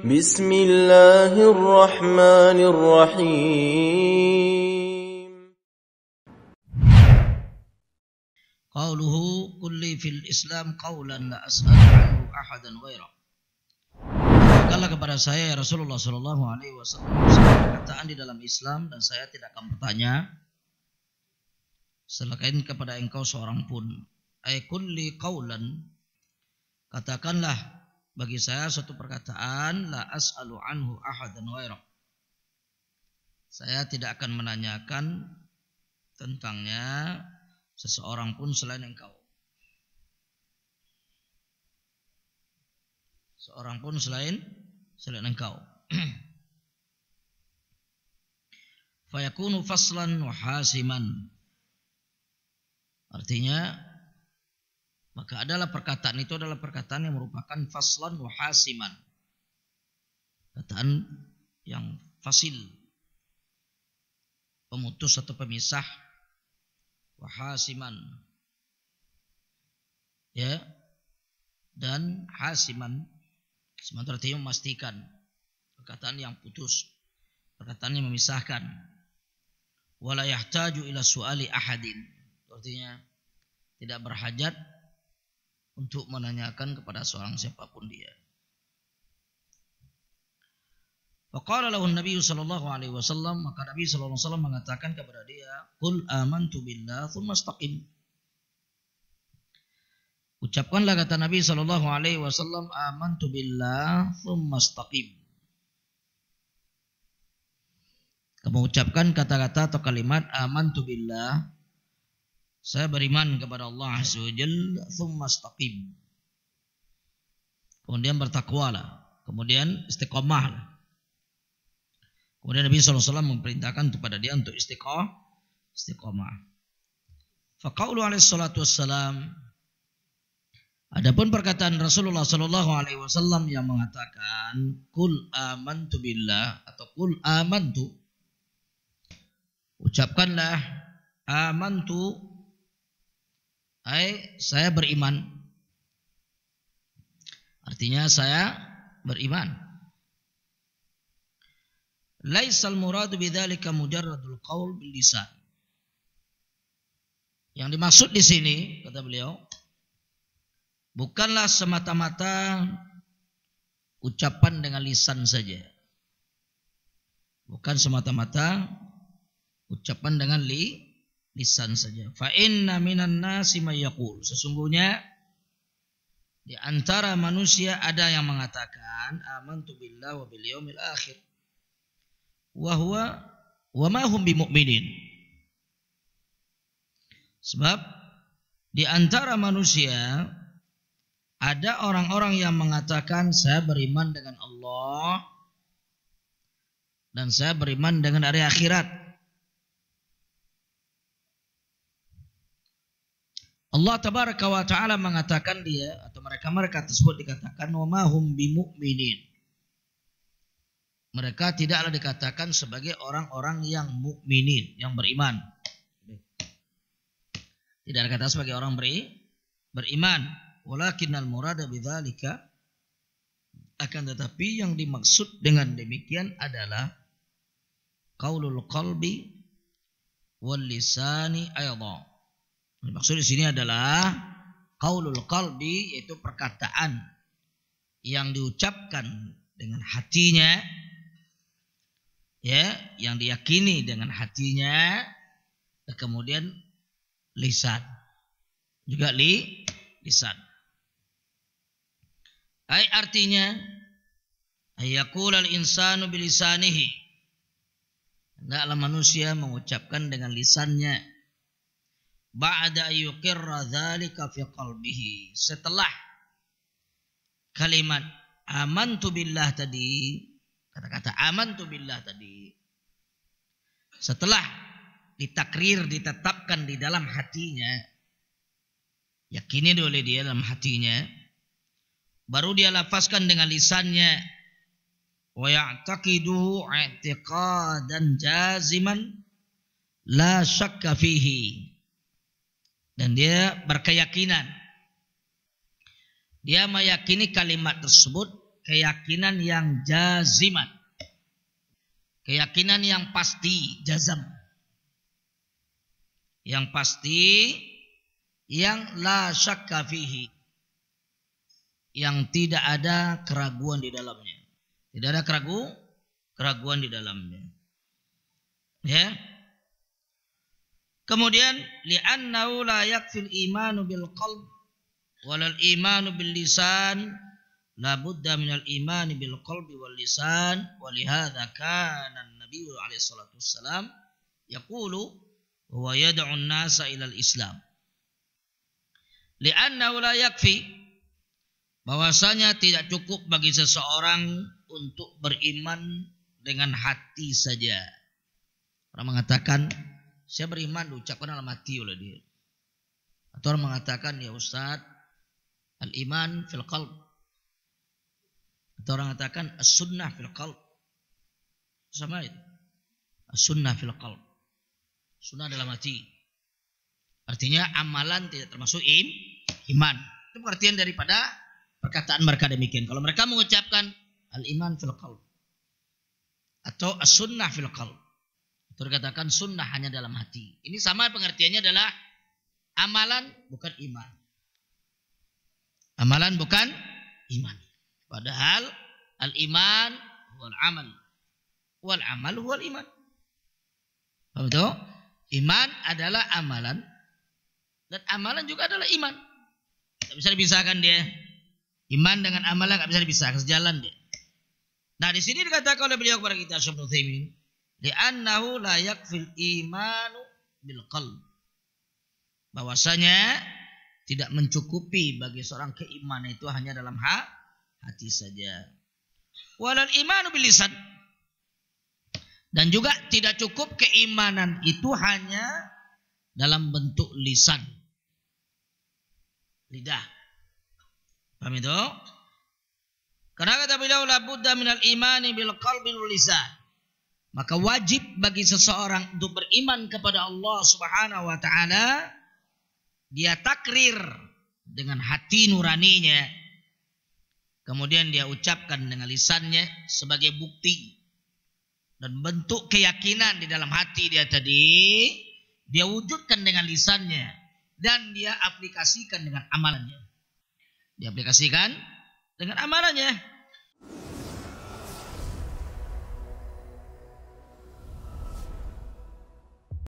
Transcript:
بسم الله الرحمن الرحيم قوله قل لي في الإسلام قولا لا أسأل عنه أحدا غيره. Katakanlah kepada saya ya Rasulullah sallallahu alaihi wasallam perkataan di dalam Islam dan saya tidak akan bertanya selain kepada engkau seorang pun. Ay kulli qaulan, katakanlah bagi saya suatu perkataan la as'alu anhu ahadan ghairah. Saya tidak akan menanyakan tentangnya seseorang pun selain engkau. Seorang pun selain engkau. Fayakunu faslan wa hasiman. Artinya maka perkataan itu adalah perkataan yang merupakan faslan wa hasiman. Perkataan yang fasil, pemutus atau pemisah, wa hasiman. Ya. Dan hasiman sementara artinya memastikan, perkataan yang putus, perkataan yang memisahkan. Wala yahtaju ila su'ali ahadin, artinya tidak berhajat untuk menanyakan kepada seorang siapapun dia. Faqala lahu an-nabiy sallallahu alaihi wasallam, maka Nabi sallallahu alaihi wasallam mengatakan kepada dia, "Qul amantu billah tsumma istaqim." Ucapkanlah kata Nabi sallallahu alaihi wasallam, amantu billah tsumma istaqim. Kamu ucapkan kata-kata atau kalimat amantu billah, saya beriman kepada Allah azza wa jalla, tsumma istaqim. Kemudian bertakwalah, kemudian istiqamahlah. Kemudian Nabi sallallahu alaihi wasallam memerintahkan kepada dia untuk istiqamah. Faqaulu alaihi salatu wassalam, adapun perkataan Rasulullah sallallahu alaihi wasallam yang mengatakan qul amantu billah atau qul amantu, ucapkanlah amantu, saya beriman. Artinya saya beriman. Laisal muradu bidzalika mujarradul qaul bil lisan. Yang dimaksud di sini kata beliau bukanlah semata-mata ucapan dengan lisan saja. Bukan semata-mata ucapan dengan lisan saja. Fa inna minan nasi may yaqul. Sesungguhnya di antara manusia ada yang mengatakan amantu billahi wa bil yaumil akhir. Wa ma hum bimu'minin. Sebab di antara manusia ada orang-orang yang mengatakan saya beriman dengan Allah dan saya beriman dengan hari akhirat. Allah tabaraka wa ta'ala mengatakan dia atau mereka tersebut dikatakan wa ma hum bimu'minin. Mereka tidaklah dikatakan sebagai orang-orang yang mukminin, yang beriman. Tidak dikatakan sebagai orang beriman. Walakinnal murada bidzalika, akan tetapi yang dimaksud dengan demikian adalah qaulul qalbi wal lisani ayadha. Maksud di sini adalah qaulul qalbi, yaitu perkataan yang diucapkan dengan hatinya, ya, yang diyakini dengan hatinya, dan kemudian lisan, juga lisan. Artinya ayaqul al-insanu bilisanihi, hendaklah manusia mengucapkan dengan lisannya, ba'da yuqirra dzalika fi qalbihi, setelah kalimat amantu billah tadi, kata-kata amantu billah tadi, setelah ditakrir, ditetapkan di dalam hatinya, yakini oleh dia dalam hatinya, baru dia lafazkan dengan lisannya, wa ya'taqidu i'tiqadan jaziman la syakka fihi, dan dia berkeyakinan, dia meyakini kalimat tersebut keyakinan yang jaziman. Keyakinan yang pasti, jazam. Yang pasti, yang la syakka fihi. Yang tidak ada keraguan di dalamnya. Tidak ada keraguan di dalamnya. Ya. Kemudian li'annahu la yakfil imanu bil qalb walal imanu bil lisan la budda minal imani bil qalbi wal lisan wa lihadza kana an-nabiy alaihi salatu wassalam yaqulu wa yad'u an-nasa ila al-islam li'annahu la yakfi bahwasanya tidak cukup bagi seseorang untuk beriman dengan hati saja. Orang mengatakan saya beriman diucapkan dalam hati oleh dia. Atau orang mengatakan ya Ustaz, al-iman fil qalb. Atau orang mengatakan as-sunnah fil qalb. Sama itu. As-sunnah fil qalb. Sunnah dalam hati. Artinya amalan tidak termasuk iman. Itu pengertian daripada perkataan mereka demikian. Kalau mereka mengucapkan al-iman fil qalb atau as-sunnah fil qalb. Terkatakan sunnah hanya dalam hati. Ini sama pengertiannya adalah amalan bukan iman. Amalan bukan iman. Padahal al-iman wal amal. Wal amal wal iman. Paham itu? Iman adalah amalan dan amalan juga adalah iman. Tidak bisa dipisahkan dia. Iman dengan amalan tidak bisa dipisahkan, sejalan dia. Nah, di sini dikatakan oleh beliau kepada kita Syekh Ibnu Utsaimin li'annahu la yakfil imanu bil qalb. Bahwasanya tidak mencukupi bagi seorang keimanan itu hanya dalam hati saja. Walal imanu bil lisan. Dan juga tidak cukup keimanan itu hanya dalam bentuk lisan. Lidah. Paham itu? Karena kata beliau la budda minal imani bil qalbi wal lisan. Maka wajib bagi seseorang untuk beriman kepada Allah Subhanahu wa taala, dia takrir dengan hati nuraninya. Kemudian dia ucapkan dengan lisannya sebagai bukti dan bentuk keyakinan di dalam hati dia tadi, dia wujudkan dengan lisannya dan dia aplikasikan dengan amalannya. Diaplikasikan dengan amalannya.